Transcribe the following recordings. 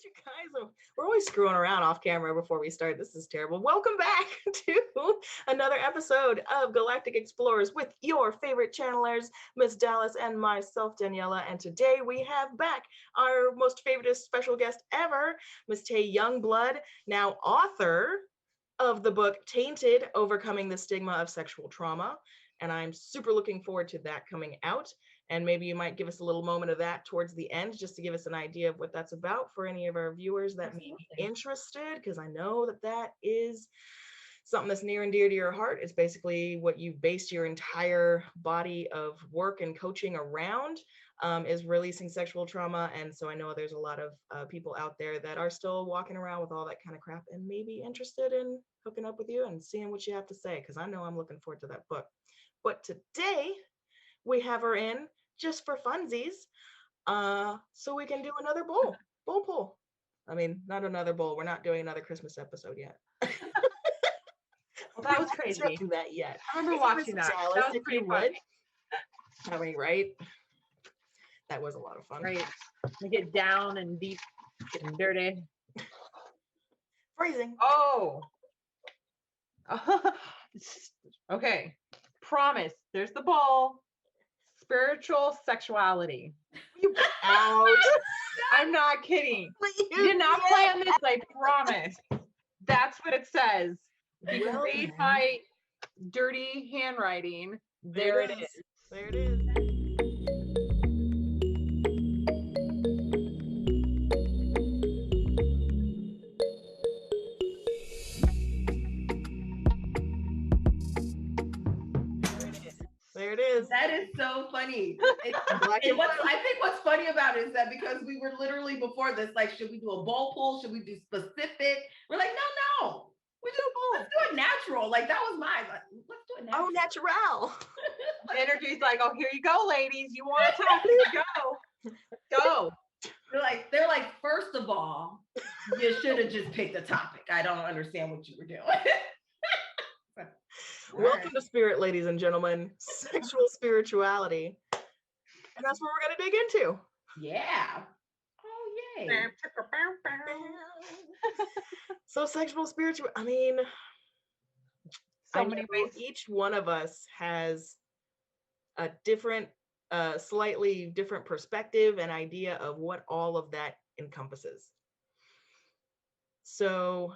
You guys, we're always screwing around off camera before we start. This is terrible. Welcome back to another episode of Galactic Explorers with your favorite channelers, Miss Dallas and myself, Daniella. And today we have back our most favorite special guest ever, Miss Te Youngblood, now author of the book Tainted: Overcoming the Stigma of Sexual Trauma. And I'm super looking forward to that coming out. And maybe you might give us a little moment of that towards the end, just to give us an idea of what that's about for any of our viewers that may be interested, because I know that that is something that's near and dear to your heart. It's basically what you've based your entire body of work and coaching around, is releasing sexual trauma. And so I know there's a lot of people out there that are still walking around with all that kind of crap and may be interested in hooking up with you and seeing what you have to say, because I know I'm looking forward to that book. But today we have her in just for funsies, so we can do another bowl pull. I mean, not another bowl. We're not doing another Christmas episode yet. Well, that was crazy. That yet. I remember watching that. That was pretty funny. I mean, right? That was a lot of fun. Right. We get down and deep, getting dirty. Phrasing. Oh. Okay. Promise. There's the ball. Spiritual sexuality. You out. I'm not kidding. You did not plan this, I promise. That's what it says. You can read my dirty handwriting. There it is. There it is. There it is. That is so funny. I think what's funny about it is that because we were literally before this, like, should we do a bowl pull? Should we do specific? We're like, no. We just let's do it natural. Like, that was mine. Like, let's do it natural. Oh, natural. Energy's like, oh, here you go, ladies. You want to talk? Here you go. Go. They're like, first of all, you should have just picked a topic. I don't understand what you were doing. Welcome to Spirit, ladies and gentlemen. Sexual spirituality. And that's what we're going to dig into. Yeah. Oh, yay. So sexual spiritual, I mean, so many ways. Each one of us has a different, slightly different perspective and idea of what all of that encompasses. So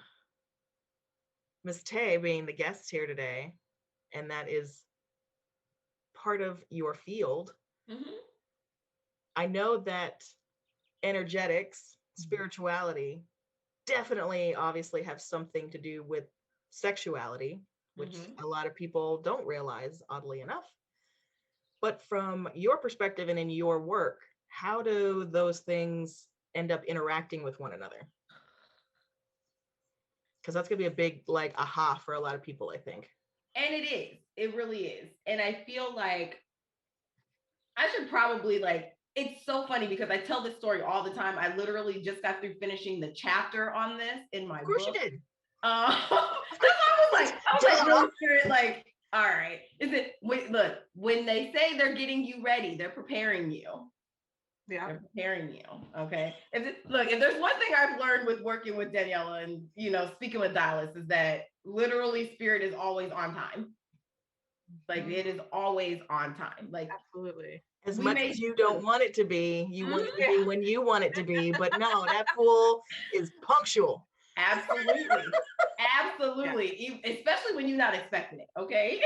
Ms. Te being the guest here today, and that is part of your field. Mm-hmm. I know that energetics, spirituality, definitely obviously have something to do with sexuality, which a lot of people don't realize, oddly enough. But from your perspective and in your work, how do those things end up interacting with one another? Because that's going to be a big, like, aha for a lot of people, I think. And it is. It really is. And I feel like I should probably, like, it's so funny because I tell this story all the time. I literally just got through finishing the chapter on this in my book. Of course you did. I was like, really sure, like, all right. Look, when they say they're getting you ready, they're preparing you. Yeah. They're preparing you. Okay. If there's one thing I've learned with working with Daniella and, speaking with Dallas, is that literally spirit is always on time. Like, it is always on time. Like, absolutely. As much as you don't want it to be, you want it to be when you want it to be. But no, that fool is punctual. Absolutely. Absolutely. Yeah. Especially when you're not expecting it. Okay.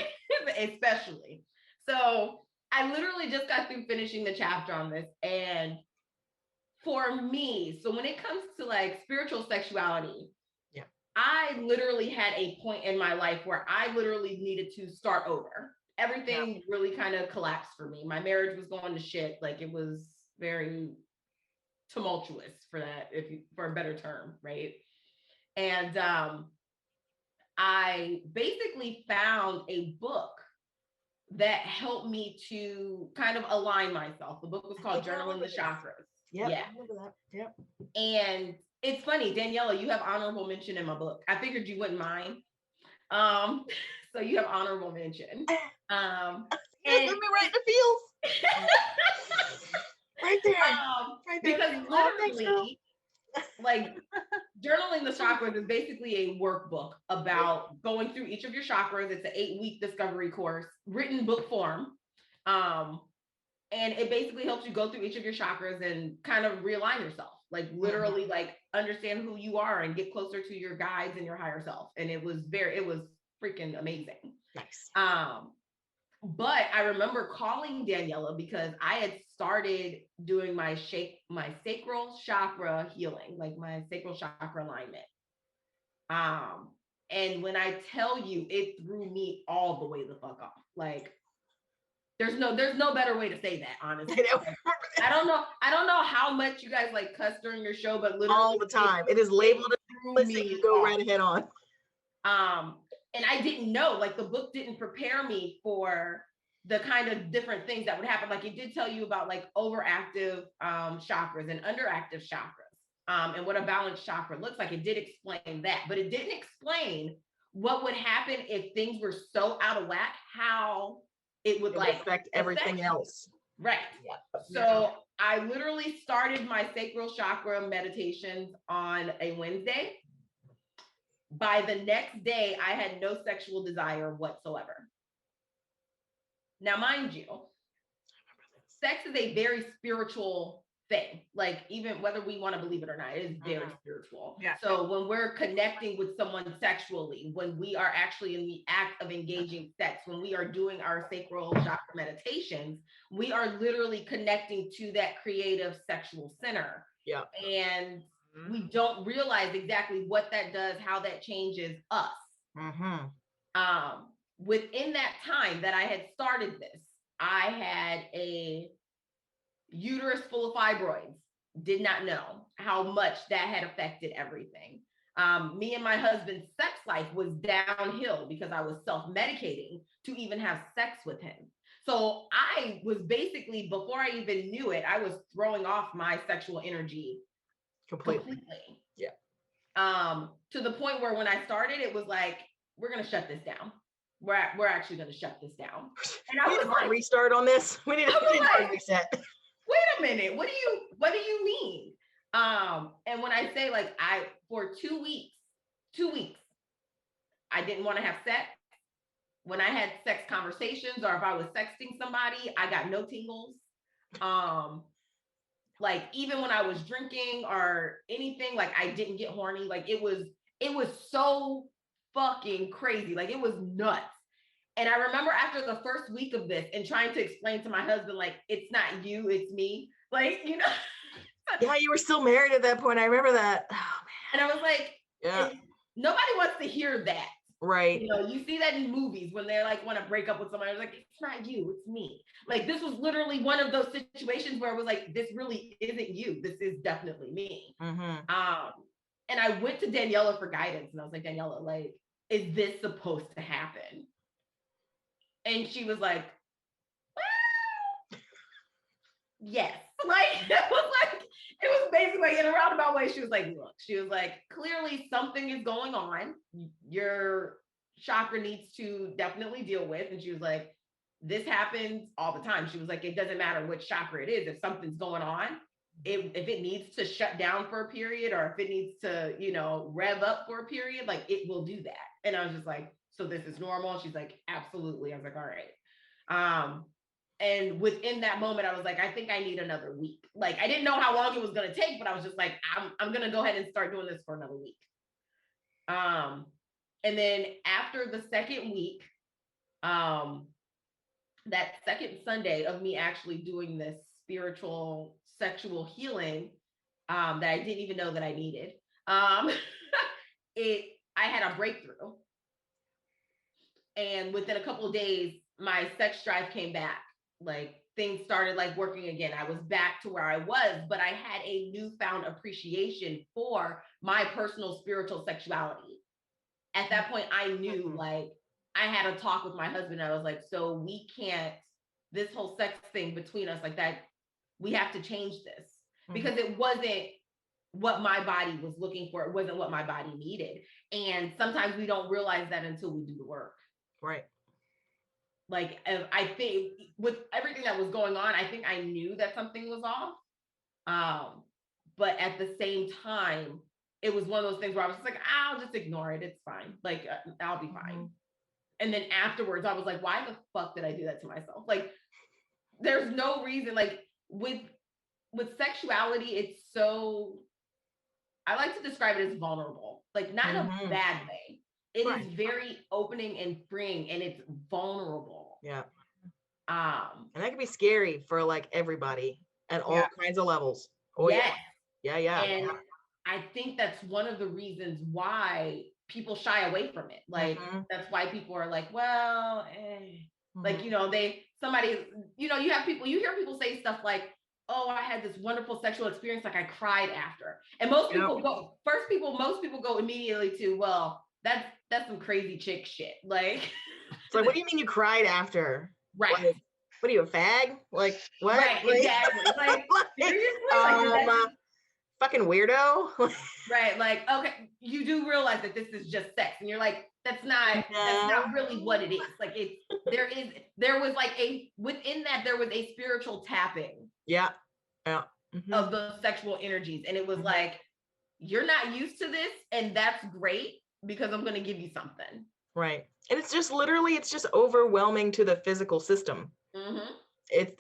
Especially. So I literally just got through finishing the chapter on this. And for me, so when it comes to, like, spiritual sexuality, I literally had a point in my life where I literally needed to start over. Everything really kind of collapsed for me. My marriage was going to shit. Like, it was very tumultuous, for a better term, right? And I basically found a book that helped me to kind of align myself. The book was called Journaling the Chakras. Yeah. I remember that. Yep. And it's funny, Daniella, you have honorable mention in my book. I figured you wouldn't mind. So you have honorable mention. And put me right in the feels. Right there. Because literally, like journaling the chakras is basically a workbook about going through each of your chakras. It's an 8-week discovery course, written book form. And it basically helps you go through each of your chakras and kind of realign yourself, like literally like understand who you are and get closer to your guides and your higher self. And it was freaking amazing. Nice. But I remember calling Daniella because I had started doing my sacral chakra healing, like my sacral chakra alignment. And when I tell you, it threw me all the way the fuck off. Like, there's no better way to say that, honestly. I don't know how much you guys like cuss during your show, but literally all the time. It is labeled explicit. You go right ahead on. And I didn't know, like the book didn't prepare me for the kind of different things that would happen. Like it did tell you about like overactive chakras and underactive chakras, and what a balanced chakra looks like. It did explain that, but it didn't explain what would happen if things were so out of whack, how it would like affect everything else. Right. Yeah. So I literally started my sacral chakra meditations on a Wednesday. By the next day, I had no sexual desire whatsoever. Now, mind you, sex is a very spiritual thing. Like, even whether we want to believe it or not, it is very spiritual. Yeah. So when we're connecting with someone sexually, when we are actually in the act of engaging sex, when we are doing our sacral chakra meditations, we are literally connecting to that creative sexual center. Yeah. And we don't realize exactly what that does, how that changes us. Within that time that I had started this, I had a uterus full of fibroids. Did not know how much that had affected everything. Me and my husband's sex life was downhill because I was self-medicating to even have sex with him. So I was basically, before I even knew it, I was throwing off my sexual energy completely. Yeah. To the point where when I started, it was like, we're going to shut this down. We're actually going to shut this down. And I was like, restart on this. We need to reset. Wait a minute. What do you mean? And when I say like for 2 weeks, I didn't want to have sex. When I had sex conversations or if I was sexting somebody, I got no tingles. Like even when I was drinking or anything, like I didn't get horny. Like it was so fucking crazy. Like it was nuts. And I remember after the first week of this and trying to explain to my husband, like, it's not you, it's me. Like, you know. Yeah, you were still married at that point. I remember that. Oh, man. And I was like, yeah. Nobody wants to hear that. Right. You know, you see that in movies when they like want to break up with somebody. I was like, it's not you, it's me. Like this was literally one of those situations where it was like, this really isn't you. This is definitely me. And I went to Daniella for guidance and I was like, Daniella, like, is this supposed to happen? And she was like, well, yes. Like, it was basically in a roundabout way. She was like, look, she was like, clearly something is going on. Your chakra needs to definitely deal with. And she was like, this happens all the time. She was like, it doesn't matter which chakra it is. If something's going on, if it needs to shut down for a period or if it needs to, you know, rev up for a period, like it will do that. And I was just like, so this is normal? She's like, absolutely. I was like, all right. And within that moment, I was like, I think I need another week. Like, I didn't know how long it was going to take, but I was just like, I'm going to go ahead and start doing this for another week. And then after the second week, that second Sunday of me actually doing this spiritual sexual healing that I didn't even know that I needed, I had a breakthrough. And within a couple of days, my sex drive came back. Like things started like working again. I was back to where I was, but I had a newfound appreciation for my personal spiritual sexuality. At that point, I knew like I had a talk with my husband. I was like, so we can't, this whole sex thing between us like that, we have to change this because it wasn't what my body was looking for. It wasn't what my body needed. And sometimes we don't realize that until we do the work. Right. Like, I think with everything that was going on, I think I knew that something was off. but at the same time, it was one of those things where I was just like, I'll just ignore it. It's fine. Like, I'll be fine. And then afterwards, I was like, why the fuck did I do that to myself? Like, there's no reason. Like, with sexuality, it's so, I like to describe it as vulnerable, like not in a bad way. It is very opening and freeing, and it's vulnerable. Yeah. And that can be scary for like everybody at all kinds of levels. Oh yeah. And I think that's one of the reasons why people shy away from it. Like, that's why people are like, well, like, you know, you hear people say stuff like, oh, I had this wonderful sexual experience, like I cried after. And most people go immediately to, well, that's some crazy chick shit. Like, it's like, what do you mean you cried after? Right. Like, what are you, a fag? Like, what? Right, like, exactly. Like, seriously? Fucking weirdo. Right, like, okay, you do realize that this is just sex, and you're like, that's not really what it is. Like, there was like within that, there was a spiritual tapping. Yeah. Of those sexual energies, and it was like, you're not used to this, and that's great, because I'm going to give you something. Right. And it's just overwhelming to the physical system.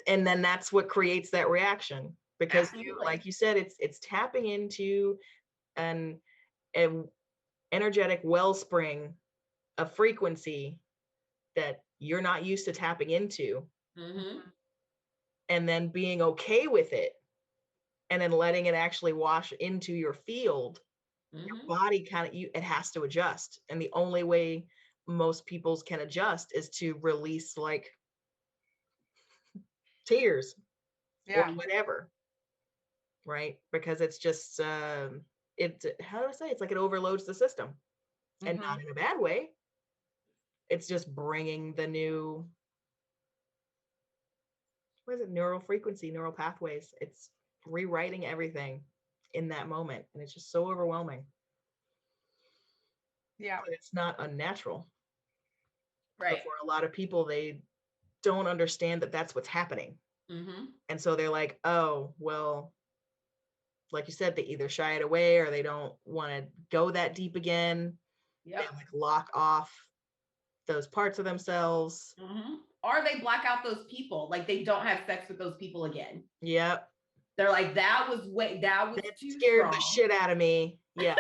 And then that's what creates that reaction, because like you said, it's tapping into an energetic wellspring, a frequency that you're not used to tapping into, and then being okay with it, and then letting it actually wash into your field. Your body it has to adjust, and the only way most people's can adjust is to release like tears or whatever, right? Because it's just how do I say, it's like it overloads the system, and not in a bad way. It's just bringing the new, what is it, neural frequency, neural pathways. It's rewriting everything in that moment, and it's just so overwhelming. But it's not unnatural. Right. But for a lot of people, they don't understand that that's what's happening. And so they're like, oh, well, like you said, they either shy it away, or they don't want to go that deep again. They like lock off those parts of themselves. Or they block out those people. Like, they don't have sex with those people again. Yep. They're like, that was too scared strong. the shit out of me. Yeah.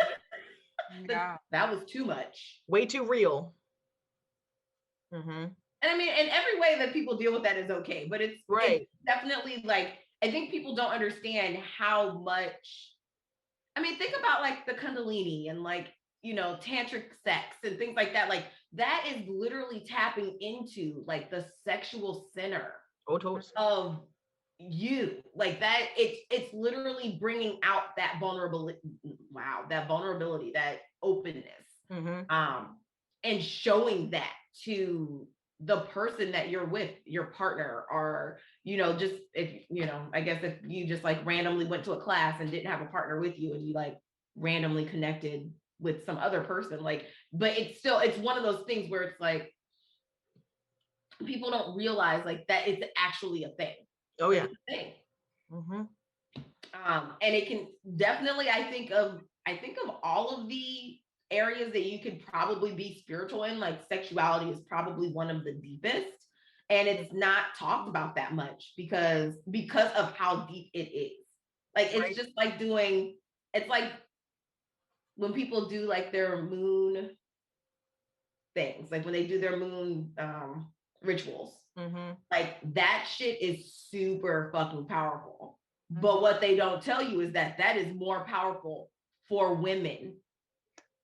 That was too much. Way too real. And I mean, in every way that people deal with that is okay, but it's definitely like, I think people don't understand how much, I mean, think about like the Kundalini and like, you know, tantric sex and things like that. Like, that is literally tapping into like the sexual center of you. Like, that it's literally bringing out that vulnerability, that openness, and showing that to the person that you're with, your partner, or, you know, just if, you know, I guess if you just like randomly went to a class and didn't have a partner with you, and you like randomly connected with some other person, like, but it's one of those things where it's like, people don't realize like that it's actually a thing. Oh yeah. It's a thing. And it can definitely, I think of all of the areas that you could probably be spiritual in, like sexuality is probably one of the deepest, and it's not talked about that much because of how deep it is. Like, it's just like it's like when people do like their moon things, like when they do their moon rituals, like that shit is super fucking powerful. But what they don't tell you is that is more powerful for women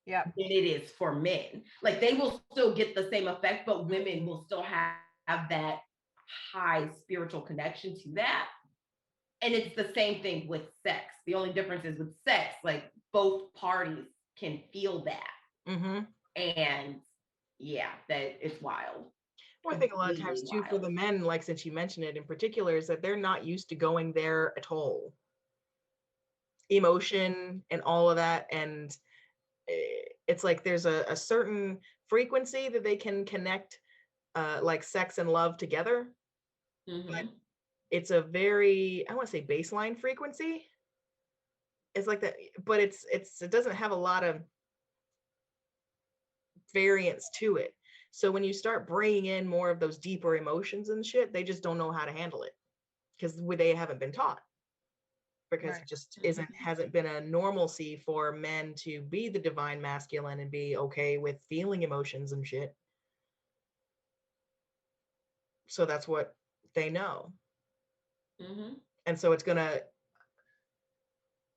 than it is for men. Like, they will still get the same effect, but women will still have that high spiritual connection to that. And it's the same thing with sex. The only difference is with sex, like, both parties can feel that. And yeah, that it's wild. Well, I think a lot of times too, for the men, like, since you mentioned it in particular, is that they're not used to going there at all. Emotion and all of that, and it's like there's a certain frequency that they can connect like sex and love together, but it's a very, I want to say, baseline frequency, it's like that, but it doesn't have a lot of variance to it. So when you start bringing in more of those deeper emotions and shit, they just don't know how to handle it because they haven't been taught, because it just hasn't been a normalcy for men to be the divine masculine and be okay with feeling emotions and shit. So that's what they know. And so it's gonna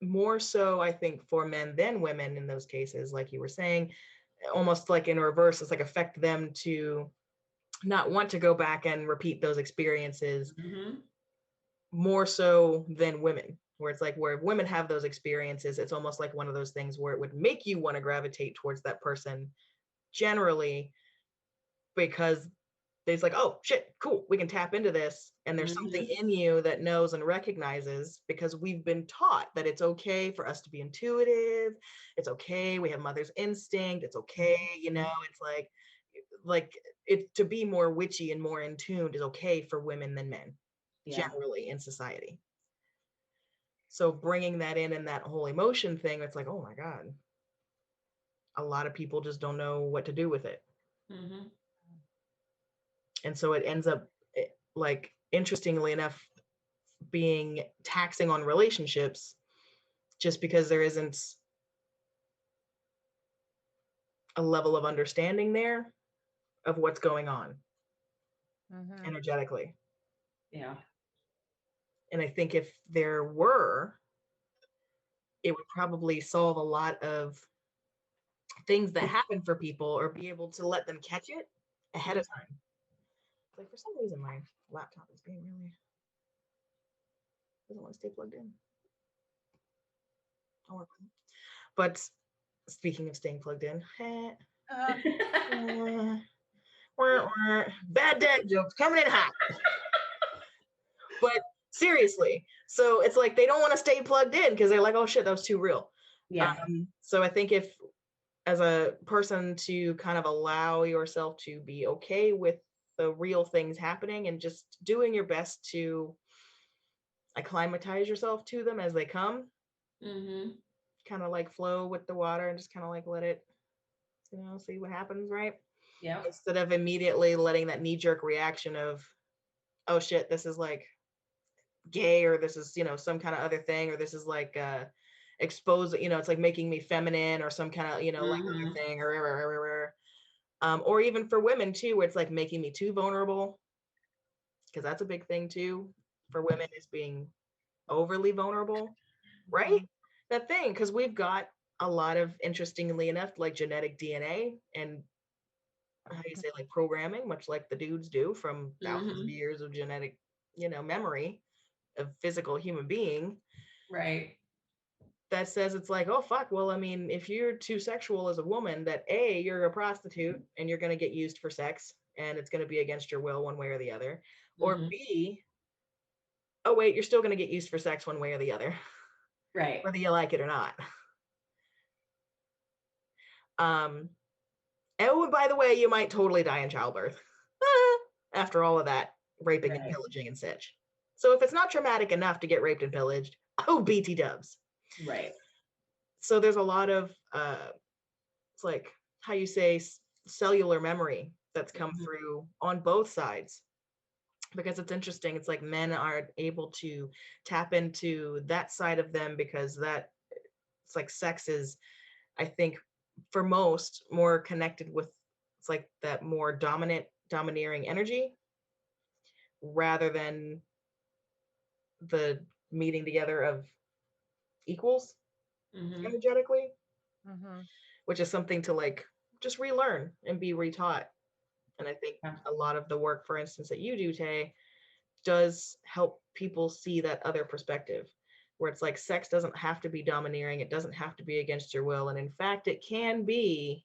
more so, I think, for men than women in those cases, like you were saying, almost like in reverse, it's like affect them to not want to go back and repeat those experiences more so than women, where it's like where women have those experiences, it's almost like one of those things where it would make you want to gravitate towards that person generally, because it's like, oh shit, cool, we can tap into this, and there's something in you that knows and recognizes, because we've been taught that it's okay for us to be intuitive, it's okay, we have mother's instinct, it's okay, you know, it's like it to be more witchy and more in tuned is okay for women than men generally in society. So bringing that in and that whole emotion thing, it's like, oh my god, a lot of people just don't know what to do with it. And so it ends up, like, interestingly enough, being taxing on relationships, just because there isn't a level of understanding there of what's going on energetically. And I think if there were, it would probably solve a lot of things that happen for people, or be able to let them catch it ahead of time. Like, for some reason my laptop is being really doesn't want to stay plugged in. Don't work. But speaking of staying plugged in, bad dad jokes coming in hot. But seriously, so it's like they don't want to stay plugged in because they're like, oh shit, that was too real. So I think if, as a person, to kind of allow yourself to be okay with the real things happening and just doing your best to acclimatize yourself to them as they come, kind of like flow with the water and just kind of like let it, you know, see what happens, right? Instead of immediately letting that knee-jerk reaction of, oh shit, this is like gay, or this is, you know, some kind of other thing, or this is like expose, you know, it's like making me feminine, or some kind of, you know, like other thing, or even for women too, where it's like making me too vulnerable, because that's a big thing too for women, is being overly vulnerable, right? That thing, because we've got a lot of, interestingly enough, like genetic DNA and, how do you say, like programming, much like the dudes do, from thousands of years of genetic, you know, memory of physical human being, that says, it's like, oh fuck, well, I mean, if you're too sexual as a woman, that A, you're a prostitute and you're going to get used for sex, and it's going to be against your will one way or the other, or B, oh wait, you're still going to get used for sex one way or the other, whether you like it or not. Oh, and by the way, you might totally die in childbirth after all of that raping and pillaging and such. So if it's not traumatic enough to get raped and pillaged, oh, BT dubs. So there's a lot of, it's like, how you say, cellular memory that's come through on both sides. Because it's interesting, it's like men are able to tap into that side of them, because that, it's like sex is, I think, for most, more connected with, it's like that more domineering energy, rather than the meeting together of equals energetically, which is something to like just relearn and be retaught. And I think a lot of the work, for instance, that you do, Tay, does help people see that other perspective, where it's like sex doesn't have to be domineering, it doesn't have to be against your will, and in fact it can be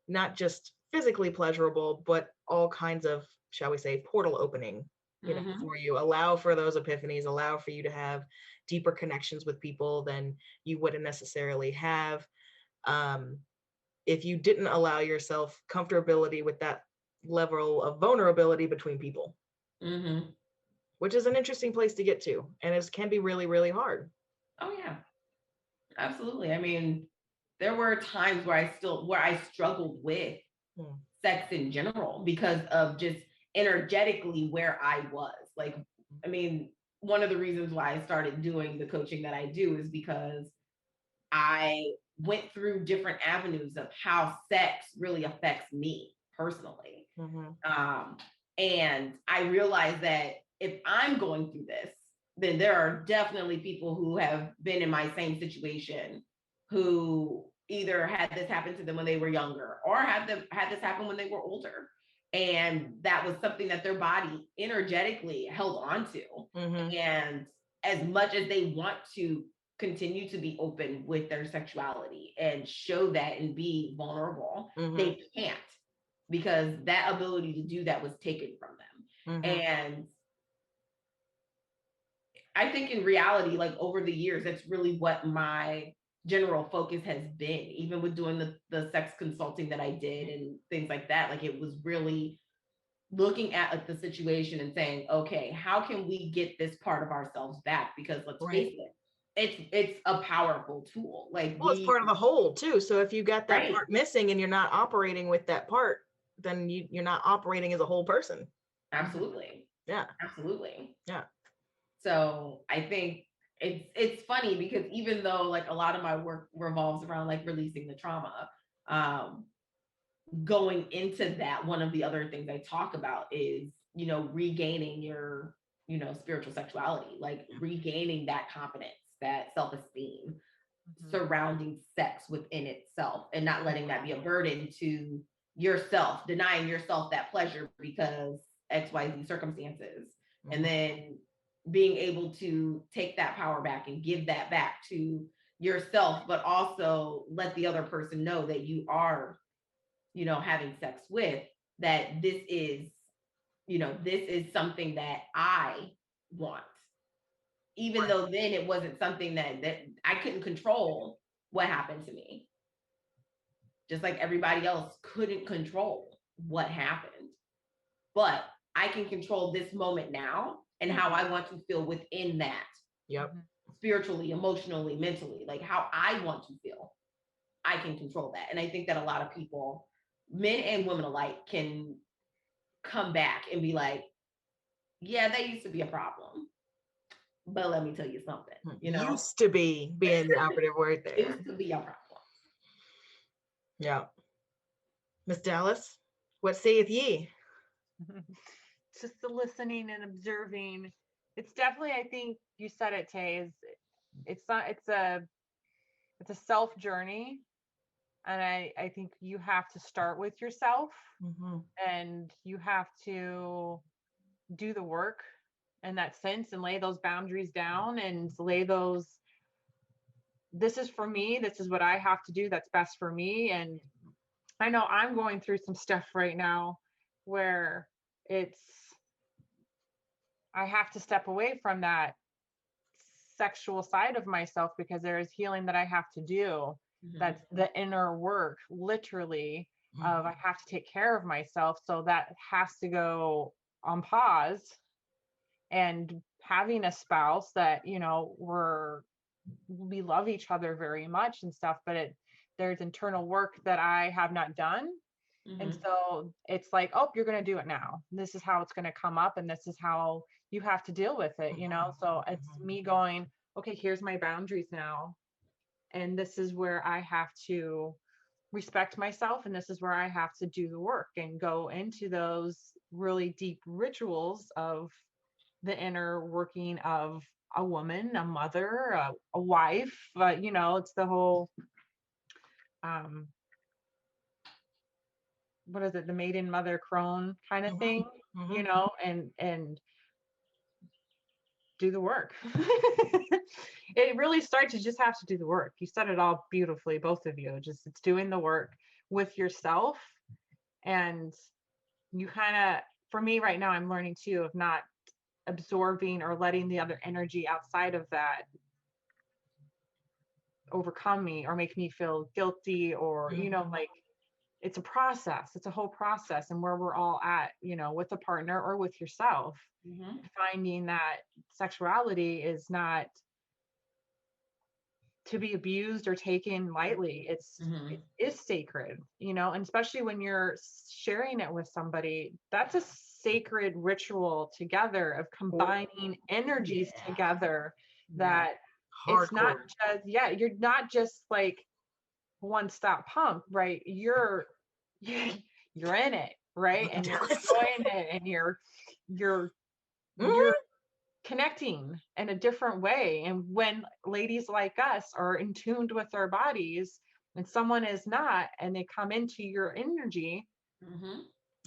not just physically pleasurable, but all kinds of, shall we say, portal opening, you know, for you, allow for those epiphanies, allow for you to have deeper connections with people than you wouldn't necessarily have if you didn't allow yourself comfortability with that level of vulnerability between people, which is an interesting place to get to, and it can be really, really hard. Oh yeah, absolutely. I mean, there were times where I struggled with sex in general because of just energetically where I was. Like, I mean, one of the reasons why I started doing the coaching that I do is because I went through different avenues of how sex really affects me personally. And I realized that if I'm going through this, then there are definitely people who have been in my same situation who either had this happen to them when they were younger or had this happen when they were older. And that was something that their body energetically held on to. And as much as they want to continue to be open with their sexuality and show that and be vulnerable, they can't, because that ability to do that was taken from them. And I think in reality, like over the years, that's really what my general focus has been, even with doing the sex consulting that I did and things like that. Like, it was really looking at like the situation and saying, okay, how can we get this part of ourselves back? Because let's face it, it's a powerful tool. Like, well, it's part of the whole too. So if you got that Right. part missing and you're not operating with that part, then you're not operating as a whole person. Absolutely. Yeah. Absolutely. Yeah. So I think it's funny because even though like a lot of my work revolves around like releasing the trauma, going into that, one of the other things I talk about is, you know, regaining your, you know, spiritual sexuality, like regaining that confidence, that self-esteem surrounding sex within itself, and not letting that be a burden to yourself, denying yourself that pleasure because XYZ circumstances. And then being able to take that power back and give that back to yourself, but also let the other person know that you are, you know, having sex with, that this is, you know, this is something that I want. Even though then it wasn't something that I couldn't control what happened to me. Just like everybody else couldn't control what happened. But I can control this moment now and how I want to feel within that. Yep. Spiritually, emotionally, mentally, like how I want to feel. I can control that. And I think that a lot of people, men and women alike, can come back and be like, yeah, that used to be a problem. But let me tell you something, you know? Used to be being the operative word there. Used to be a problem. Yeah. Miss Dallas, what saith ye? Just the listening and observing. It's definitely, I think you said it, Tay, is it's a self journey. And I think you have to start with yourself, and you have to do the work in that sense and lay those boundaries down and lay those, this is for me, this is what I have to do that's best for me. And I know I'm going through some stuff right now where I have to step away from that sexual side of myself because there is healing that I have to do. That's the inner work, literally, of I have to take care of myself. So that has to go on pause. And having a spouse that, you know, we love each other very much and stuff, but there's internal work that I have not done. And so it's like, oh, you're going to do it now. This is how it's going to come up. And this is how you have to deal with it, you know? So it's me going, okay, here's my boundaries now. And this is where I have to respect myself. And this is where I have to do the work and go into those really deep rituals of the inner working of a woman, a mother, a wife, you know, it's the whole, what is it? The maiden, mother, crone kind of thing, you know, and do the work. It really starts, you just have to do the work. You said it all beautifully, both of you. Just it's doing the work with yourself. And you kind of, for me right now, I'm learning too of not absorbing or letting the other energy outside of that overcome me or make me feel guilty or, you know, like it's a process. It's a whole process. And where we're all at, you know, with a partner or with yourself, finding that sexuality is not to be abused or taken lightly. It is sacred, you know, and especially when you're sharing it with somebody, that's a sacred ritual together of combining energies together, that it's not Hardcore. just, you're not just like one-stop pump, right? You're in it, right? And you're enjoying it, and you're Mhm. connecting in a different way. And when ladies like us are in tuned with our bodies and someone is not, and they come into your energy,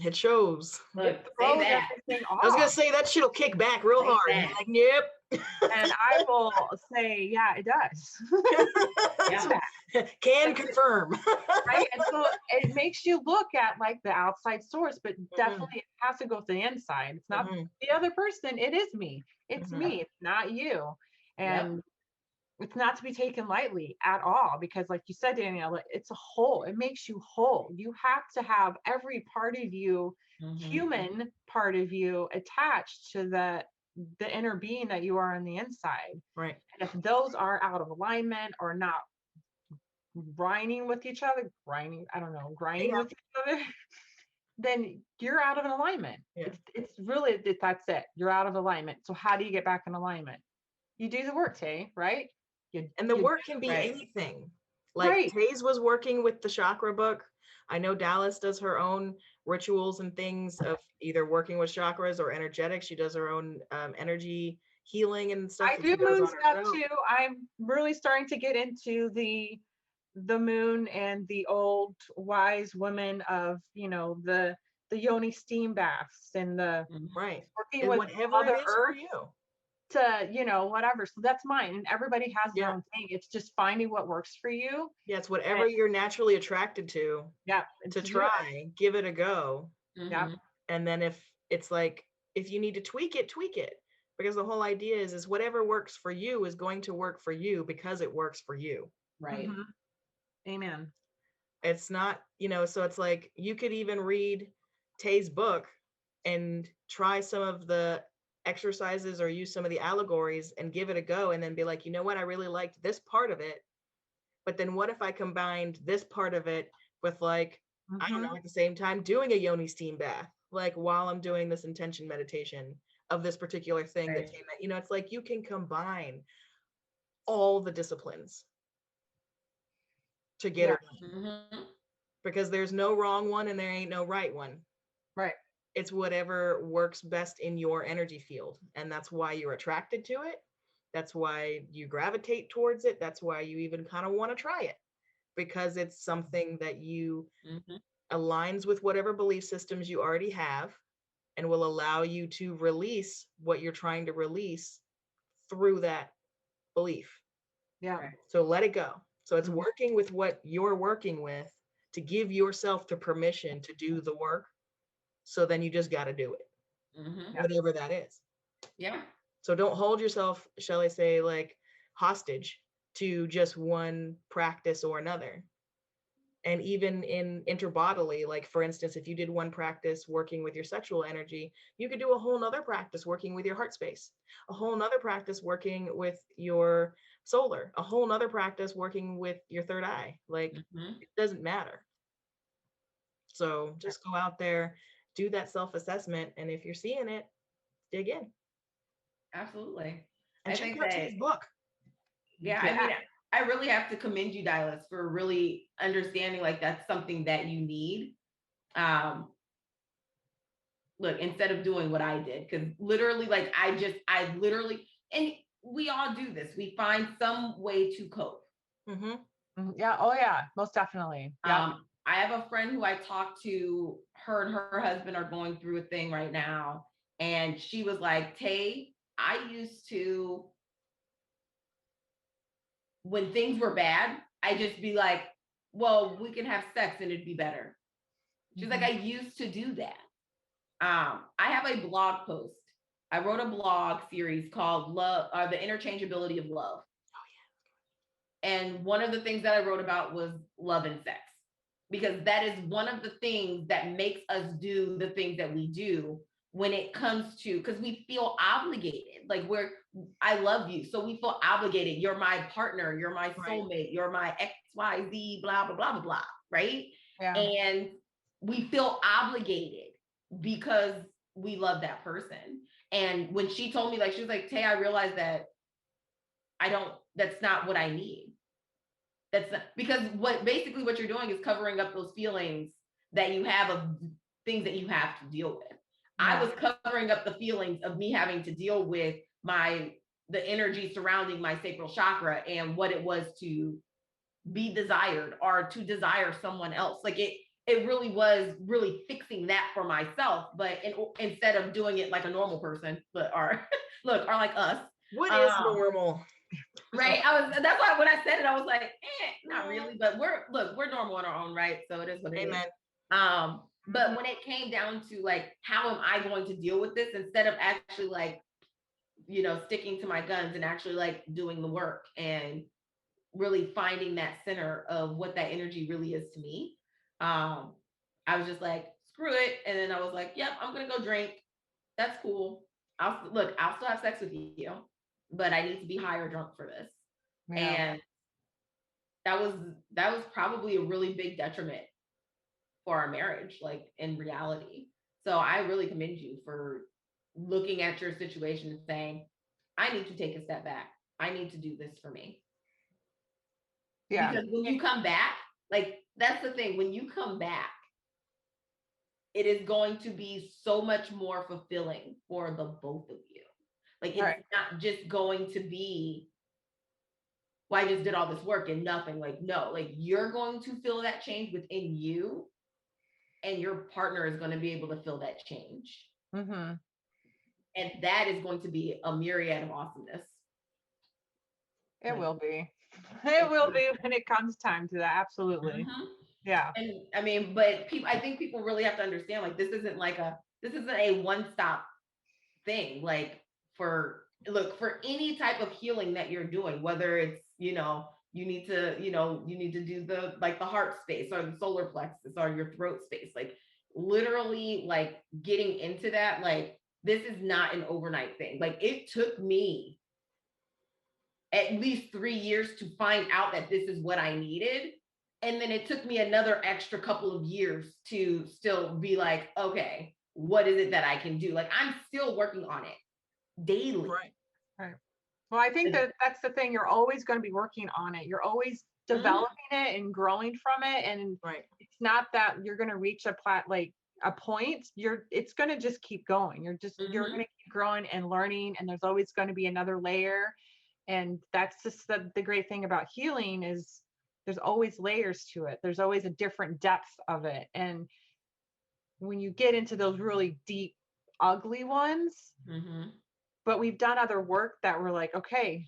It shows. it Look, say throws that. everything I was gonna off. say that shit'll kick back real Say hard. that. And you're like, yep. And I will say, yeah, it does. Yeah. Can confirm. Right. And so it makes you look at like the outside source, but definitely it has to go to the inside. It's not the other person. It is me. It's me. It's not you. And it's not to be taken lightly at all, because like you said, Daniella, it's a whole. It makes you whole. You have to have every part of you, human part of you, attached to the inner being that you are on the inside. Right. And if those are out of alignment or not grinding with each other, grinding with each other, then you're out of an alignment. Yeah. It's really, that's it. You're out of alignment. So how do you get back in alignment? You do the work, Tay, right? And the work can be anything. Like Right. Taze was working with the chakra book. I know Dallas does her own rituals and things of either working with chakras or energetics. She does her own energy healing and stuff. I That do she does moon on stuff herself. too. I'm really starting to get into the moon and the old wise women of, you know, the yoni steam baths and the Right. working And with whatever Mother it is Earth for you. to, you know, whatever. So that's mine. And everybody has their own thing. It's just finding what works for you. Yeah, it's whatever you're naturally attracted to. Yeah. To try, give it a go. Yeah. And then if it's like, if you need to tweak it, tweak it. Because the whole idea is whatever works for you is going to work for you because it works for you. Right. Amen. It's not, you know, so it's like you could even read Tay's book and try some of the exercises or use some of the allegories and give it a go and then be like, you know what, I really liked this part of it. But then what if I combined this part of it with like, I don't know, at the same time doing a yoni steam bath, like while I'm doing this intention meditation of this particular thing that came out, you know, it's like you can combine all the disciplines to get her done. Because there's no wrong one and there ain't no right one. Right. It's whatever works best in your energy field. And that's why you're attracted to it. That's why you gravitate towards it. That's why you even kind of want to try it, because it's something that you aligns with whatever belief systems you already have and will allow you to release what you're trying to release through that belief. Yeah. So let it go. So it's working with what you're working with to give yourself the permission to do the work. So then you just got to do it, whatever that is. Yeah. So don't hold yourself, shall I say, like hostage to just one practice or another. And even in interbodily, like for instance, if you did one practice working with your sexual energy, you could do a whole nother practice working with your heart space, a whole nother practice working with your solar, a whole nother practice working with your third eye. Like it doesn't matter. So just go out there, do that self-assessment, and if you're seeing it, dig in. Absolutely. And I check think out that, Tay's book. yeah, I mean, I really have to commend you, Dallas, for really understanding like that's something that you need. Look, instead of doing what I did, because literally, like I literally, and we all do this. We find some way to cope. Yeah. Oh yeah, most definitely. Yeah. I have a friend who I talked to, her and her husband are going through a thing right now. And she was like, Tay, I used to, when things were bad, I just be like, well, we can have sex and it'd be better. She's like, I used to do that. I have a blog post. I wrote a blog series called Love, the Interchangeability of Love. Oh, yeah. And one of the things that I wrote about was love and sex, because that is one of the things that makes us do the things that we do, when it comes to, because we feel obligated, like I love you, so we feel obligated. You're my partner, you're my soulmate, you're my XYZ, blah blah blah blah blah, right? Yeah. And we feel obligated because we love that person. And when she told me, like, she was like, Tay, I realized that that's not what I need. That's not, because what you're doing is covering up those feelings that you have of things that you have to deal with. Yeah. I was covering up the feelings of me having to deal with the energy surrounding my sacral chakra and what it was to be desired or to desire someone else. Like it really was really fixing that for myself, but instead of doing it like a normal person, or like us. What is normal? Right. That's why when I said it, I was like, not really, but we're normal in our own right. So it is what it is. But when it came down to like, how am I going to deal with this, instead of actually like, sticking to my guns and actually like doing the work and really finding that center of what that energy really is to me. I was just like, screw it. And then I was like, yep, I'm going to go drink. That's cool. I'll still have sex with you, but I need to be high or drunk for this. Yeah. And that was probably a really big detriment for our marriage, like in reality. So I really commend you for looking at your situation and saying, I need to take a step back. I need to do this for me. Yeah. Because when you come back, like, that's the thing, when you come back, it is going to be so much more fulfilling for the both of you. Like, it's not just going to be, well, I just did all this work and nothing. Like, no, like, you're going to feel that change within you, and your partner is going to be able to feel that change. Mm-hmm. And that is going to be a myriad of awesomeness. It will be. It will be when it comes time to that. Absolutely. Mm-hmm. Yeah. And I mean, but I think people really have to understand, like, this isn't a one-stop thing. Like, for any type of healing that you're doing, whether it's, you need to do the heart space or the solar plexus or your throat space, like literally like getting into that, like, this is not an overnight thing. Like, it took me at least 3 years to find out that this is what I needed. And then it took me another extra couple of years to still be like, okay, what is it that I can do? Like, I'm still working on it daily. Right. Well, I think that's the thing. You're always going to be working on it. You're always developing it and growing from it. And it's not that you're going to reach a point. It's going to just keep going. You're going to keep growing and learning. And there's always going to be another layer. And that's just the great thing about healing is there's always layers to it. There's always a different depth of it. And when you get into those really deep, ugly ones, but we've done other work that we're like, okay,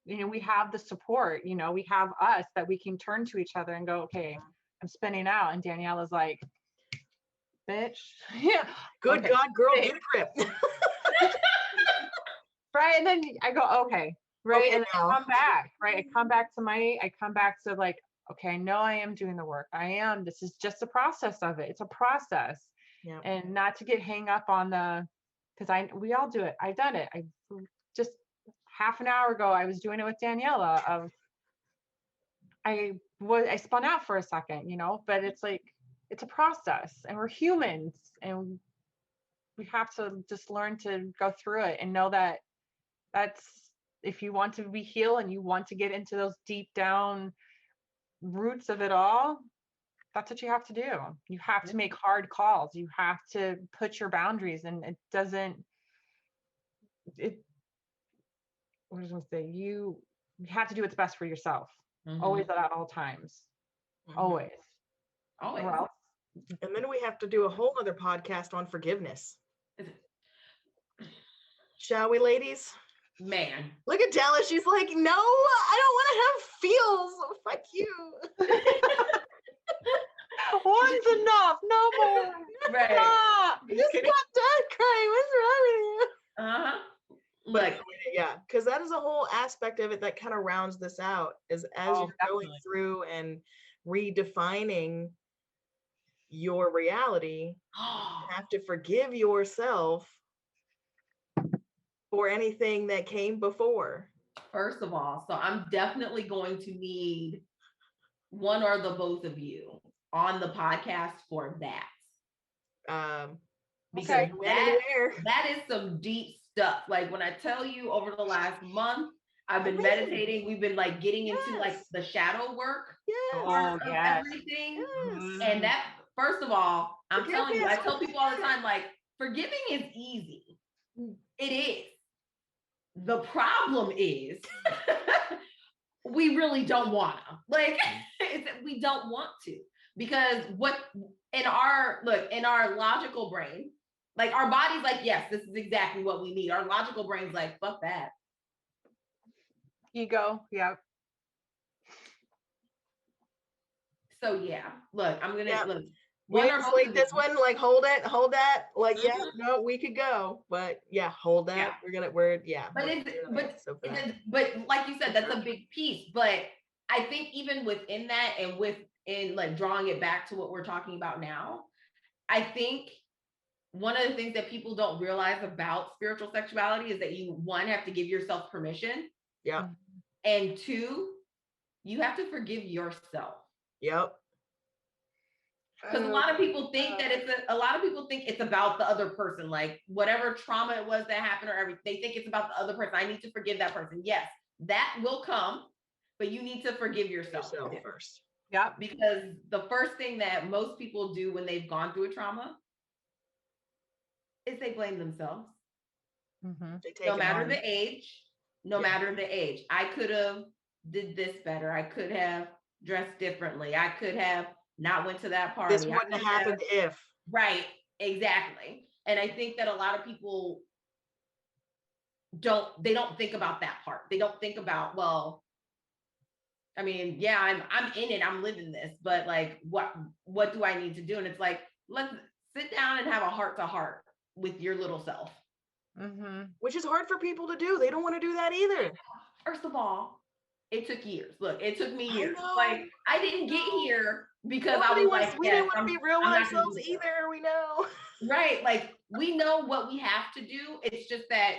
we have the support, we have us that we can turn to each other and go, okay, I'm spinning out. And Daniella's like, bitch. Yeah. Good God, girl, get a grip. Right. And then I go, okay. Right. Okay, and I come back, right. I come back to like, okay, I know I am doing the work. This is just a process of it. It's a process. Yeah. And not to get hang up on because we all do it. I've done it. I just half an hour ago, I was doing it with Daniella I spun out for a second, but it's like, it's a process and we're humans and we have to just learn to go through it and know that that's, if you want to be healed and you want to get into those deep down roots of it all, that's what you have to do. You have to make hard calls. You have to put your boundaries, and what was I going to say? You have to do what's best for yourself. Always at all times. Always. Well, and then we have to do a whole other podcast on forgiveness. Shall we, ladies? Man, look at Dallas. She's like, no, I don't want to have feels. Fuck you. One's enough. No more. Right. You just got done crying. What's wrong with you? But yeah, because that is a whole aspect of it that kind of rounds this out, is as you're going through and redefining your reality, you have to forgive yourself for anything that came before. First of all, so I'm definitely going to need one or the both of you on the podcast for that. Because Okay. When and where? that is some deep stuff. Like when I tell you over the last month, I've been meditating. We've been like getting into like the shadow work part of everything. Mhm. And that, first of all, I'm telling you, I tell people all the time, like, forgiving is easy. It is. The problem is we really don't want to. Like, we don't want to. Because what in our logical brain, like our body's like, yes, this is exactly what we need. Our logical brain's like, fuck that. Ego, yeah. So yeah, look, I'm gonna look. We need to sleep this one, like hold that, like no, we could go, but hold that. But like you said, that's a big piece. But I think even within that, and within like drawing it back to what we're talking about now, I think one of the things that people don't realize about spiritual sexuality is that you, one, have to give yourself permission. Yeah. And two, you have to forgive yourself. Yep. Because a lot of people think that it's about the other person, like whatever trauma it was that happened or everything, they think it's about the other person. I need to forgive that person. Yes, that will come, but you need to forgive yourself first. Yeah. Because the first thing that most people do when they've gone through a trauma is they blame themselves. Mm-hmm. No matter the age, I could have did this better. I could have dressed differently. I could have not went to that party. This wouldn't have happened if. Right, exactly. And I think that a lot of people don't think about that part. They don't think about, well, I mean, yeah, I'm in it, I'm living this, but like what do I need to do? And it's like, let's sit down and have a heart to heart with your little self. Mm-hmm. Which is hard for people to do. They don't want to do that either. First of all, it took years. Look, it took me years. Like I didn't get here because we didn't want to be real with ourselves either. We know. Right. Like we know what we have to do. It's just that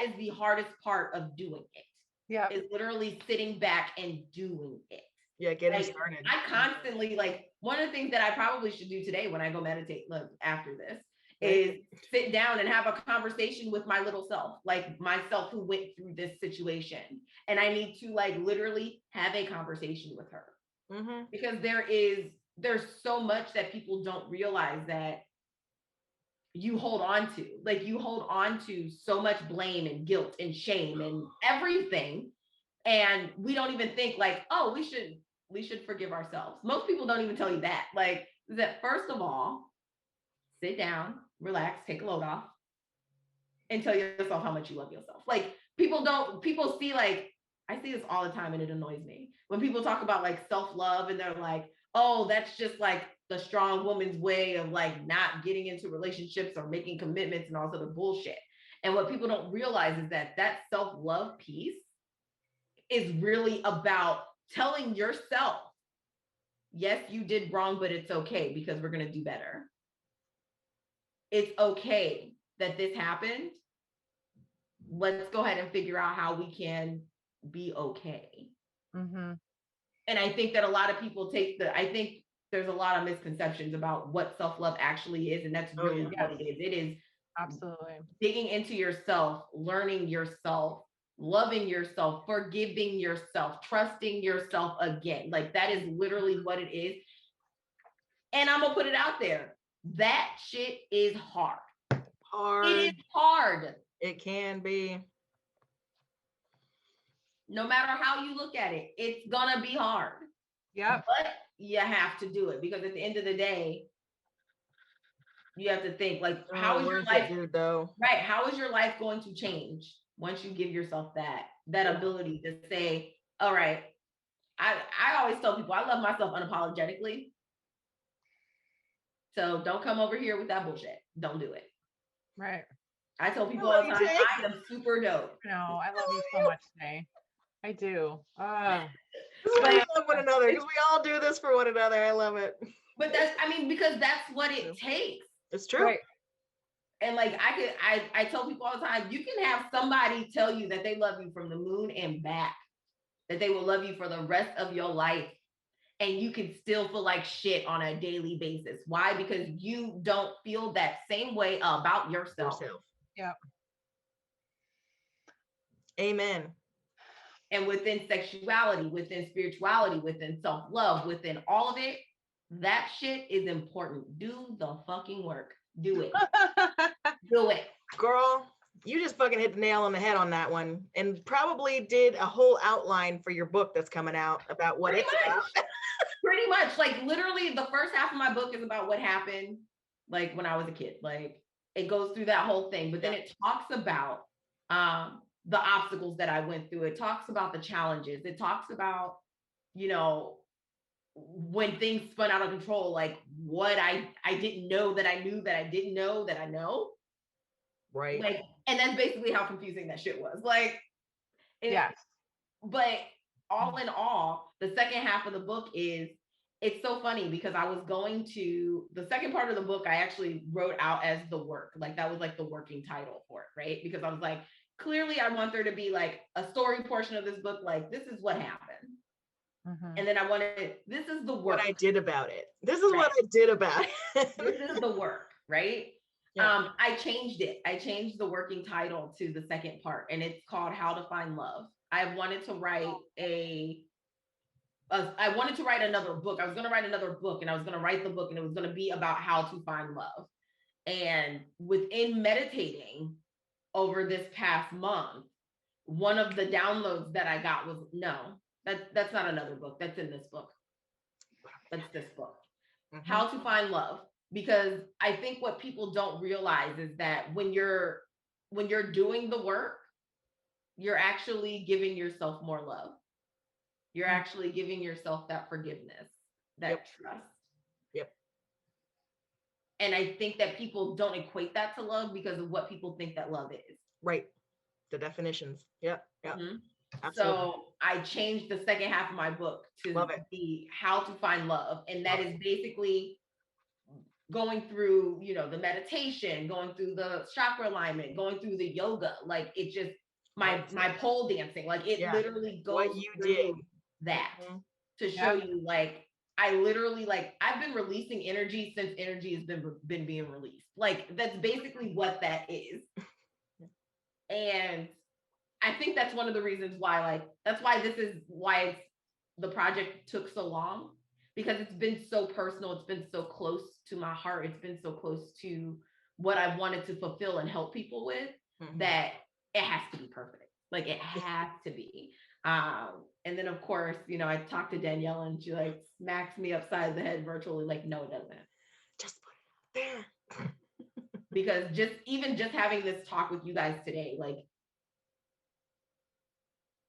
is the hardest part of doing it. Yeah. Is literally sitting back and doing it. Yeah, getting started. I constantly, like, one of the things that I probably should do today when I go meditate, look, after this, is sit down and have a conversation with my little self, like myself who went through this situation. And I need to like literally have a conversation with her. Mm-hmm. Because there's so much that people don't realize that you hold on to. Like you hold on to so much blame and guilt and shame and everything. And we don't even think like, oh, we should forgive ourselves. Most people don't even tell you that. Like that, first of all, sit down, relax, take a load off, and tell yourself how much you love yourself. Like people see, like, I see this all the time and it annoys me. When people talk about like self-love and they're like, oh, that's just like the strong woman's way of like not getting into relationships or making commitments and all sort of bullshit. And what people don't realize is that self-love piece is really about telling yourself, yes, you did wrong, but it's okay because we're going to do better. It's okay that this happened. Let's go ahead and figure out how we can be okay. Mm-hmm. And I think that a lot of people I think there's a lot of misconceptions about what self-love actually is. And that's really what it is. It is absolutely digging into yourself, learning yourself, loving yourself, forgiving yourself, trusting yourself again. Like that is literally what it is. And I'm gonna put it out there. That shit is hard. It is hard. It can be. No matter how you look at it, it's gonna be hard. Yeah. But you have to do it because at the end of the day, you have to think like, how is your life, right? How is your life going to change once you give yourself that ability to say, all right, I always tell people I love myself unapologetically. So don't come over here with that bullshit. Don't do it. Right. I tell people all the time, I am super dope. No, I love you so much today. I do. We love one another because we all do this for one another. I love it. But that's, I mean, because that's what it takes. It's true. Right. And like I tell people all the time, you can have somebody tell you that they love you from the moon and back, that they will love you for the rest of your life. And you can still feel like shit on a daily basis. Why? Because you don't feel that same way about yourself. Yeah. Amen. And within sexuality, within spirituality, within self-love, within all of it, that shit is important. Do the fucking work. Do it. Do it. Girl, you just fucking hit the nail on the head on that one, and probably did a whole outline for your book that's coming out about what it's about. Pretty much. Like literally the first half of my book is about what happened like when I was a kid. Like it goes through that whole thing, but then it talks about the obstacles that I went through. It talks about the challenges. It talks about, you know, when things spun out of control, like what I didn't know that I knew that I didn't know that I know. Right. Like, and that's basically how confusing that shit was. Like, Yes. But all in all, the second half of the book is, it's so funny because I was going to, the second part of the book, I actually wrote out as the work. Like that was like the working title for it, right? Because I was like, clearly I want there to be like a story portion of this book, like this is what happened. Mm-hmm. And then I wanted, this is the work. What I did about it. This is what I did about it. This is the work, right? Yeah. I changed it. I changed the working title to the second part, and it's called How to Find Love. I wanted to write I wanted to write another book. I was going to write another book, and I was going to write the book, and it was going to be about how to find love. And within meditating over this past month, one of the downloads that I got was, no, that's not another book. That's in this book. That's this book. Mm-hmm. How to Find Love. Because I think what people don't realize is that when you're doing the work, you're actually giving yourself more love. You're actually giving yourself that forgiveness, that trust. Yep. And I think that people don't equate that to love because of what people think that love is. Right. The definitions. Yep. Yep. Mm-hmm. Absolutely. So I changed the second half of my book to be How to Find Love. And that is basically going through, you know, the meditation, going through the chakra alignment, going through the yoga. Like it just, my pole dancing, like it literally goes what you did that to show you, like, I literally, like, I've been releasing energy since energy has been being released. Like that's basically what that is. And I think that's one of the reasons why, like, that's why this is why the project took so long, because it's been so personal. It's been so close to my heart. It's been so close to what I wanted to fulfill and help people with that it has to be perfect. Like it has to be. And then of course, you know, I talked to Daniella and she like smacks me upside the head virtually, like, no, it doesn't. Just put it there. Because just having this talk with you guys today, like,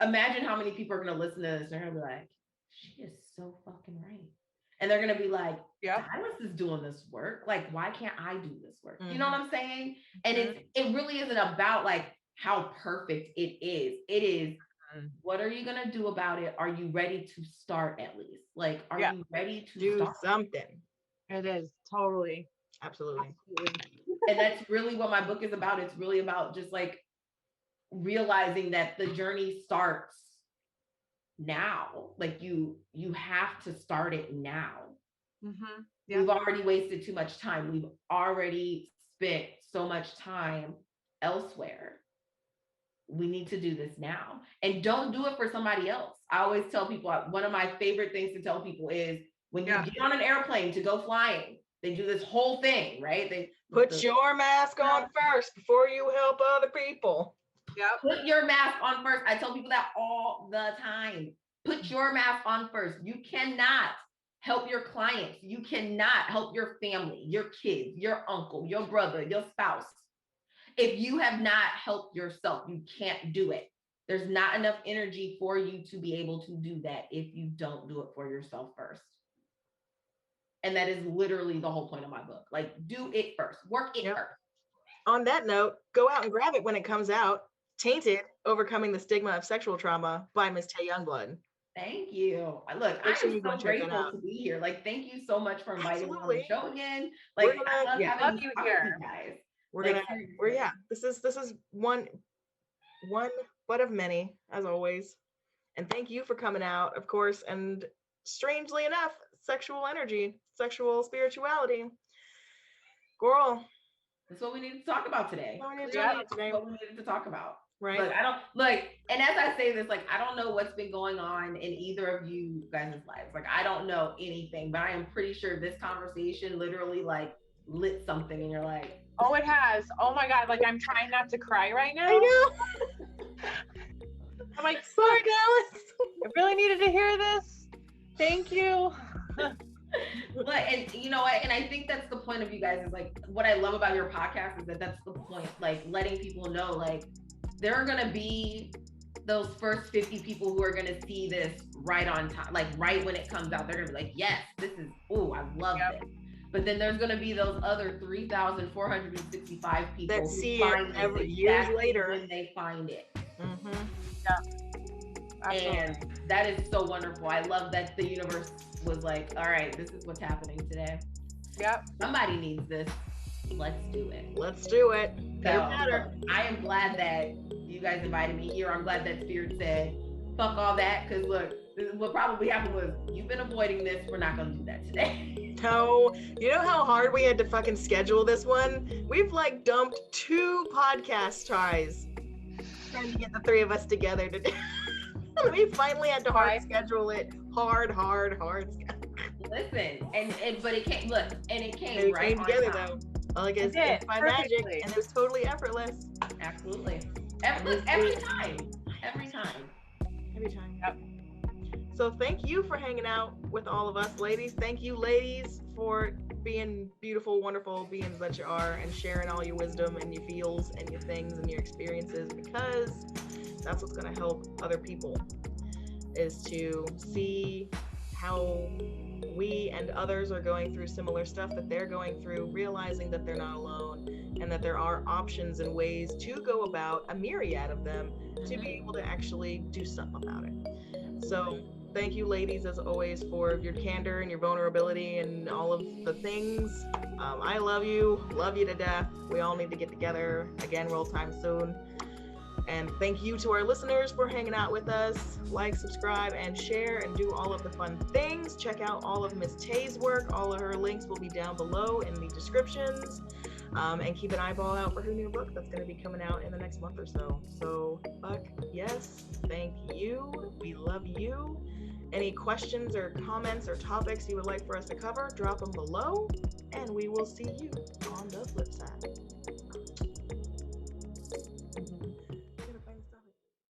imagine how many people are going to listen to this and they're going to be like, she is so fucking right. And they're going to be like, Silas is doing this work. Like, why can't I do this work? You know what I'm saying? And it really isn't about like how perfect it is. It is, what are you going to do about it? Are you ready to start at least? Like, are you ready to do start? something? It is totally. Absolutely. And that's really what my book is about. It's really about just like realizing that the journey starts now. Like you have to start it now. We've already wasted too much time. We've already spent so much time elsewhere. We need to do this now, and don't do it for somebody else. I always tell people, one of my favorite things to tell people is when you get on an airplane to go flying, they do this whole thing, right? They put your mask on first before you help other people. Put your mask on first. I tell people that all the time. Put your mask on first. You cannot help your clients. You cannot help your family, your kids, your uncle, your brother, your spouse. If you have not helped yourself, you can't do it. There's not enough energy for you to be able to do that if you don't do it for yourself first. And that is literally the whole point of my book. Like, do it first. Work it first. On that note, go out and grab it when it comes out. Tainted, Overcoming the Stigma of Sexual Trauma by Ms. Te Youngblood. Thank you. Look, Make I sure am you go so check that grateful out. to be here. Like, thank you so much for inviting me on the Absolutely. show again. We're Like, gonna, I love yeah, having love these you talks with here. you guys. we're Like, gonna, seriously. yeah, this is one but of many, as always. And thank you for coming out, of course. And strangely enough, sexual energy, sexual spirituality. Girl, That's what we needed to talk about today. what we need to Clearly, talk about that's today, what we needed to talk about. right? Look, I don't like, and as I say this, like, I don't know what's been going on in either of you guys' lives. Like, I don't know anything, but I am pretty sure this conversation literally like lit something, and you're like, Oh, it has. Oh my God. Like, I'm trying not to cry right now. I know. I'm like, Sorry, Dallas. I really needed to hear this. Thank you. But, and you know what, and I think that's the point of you guys, is like, what I love about your podcast is that that's the point, like letting people know, like, there are gonna be those first 50 people who are gonna see this right on time, like right when it comes out. They're gonna be like, yes, this is, oh, I love this. But then there's gonna be those other 3,465 people That who see find it this every years exactly later when they find it. Absolutely. And that is so wonderful. I love that the universe was like, all right, this is what's happening today. Yep. Somebody needs this. Let's do it. Let's do it. So, Better. I am glad that you guys invited me here. I'm glad that Spirit said, fuck all that. Because look, what probably happened was, you've been avoiding this. We're not going to do that today. No, you know how hard we had to fucking schedule this one? We've like dumped 2 podcast tries trying to get the 3 of us together to we finally had to hard schedule it. Hard schedule. Listen, and but it came, look, and it came, And it right came together on time. though. Like it's by perfectly. magic, and it was totally effortless. Absolutely. Every time. Every time. Every time. Yep. So thank you for hanging out with all of us, ladies. Thank you, ladies, for being beautiful, wonderful beings that you are, and sharing all your wisdom and your feels and your things and your experiences, because that's what's going to help other people, is to see how we and others are going through similar stuff that they're going through, realizing that they're not alone, and that there are options and ways to go about, a myriad of them, to be able to actually do something about it. So thank you, ladies, as always, for your candor and your vulnerability and all of the things. I love you to death. We all need to get together again real time soon. And thank you to our listeners for hanging out with us. Like, subscribe, and share, and do all of the fun things. Check out all of Miss Tay's work. All of her links will be down below in the descriptions. And keep an eyeball out for her new book that's going to be coming out in the next month or so. So, fuck yes. Thank you. We love you. Any questions or comments or topics you would like for us to cover, drop them below. And we will see you on the flip side.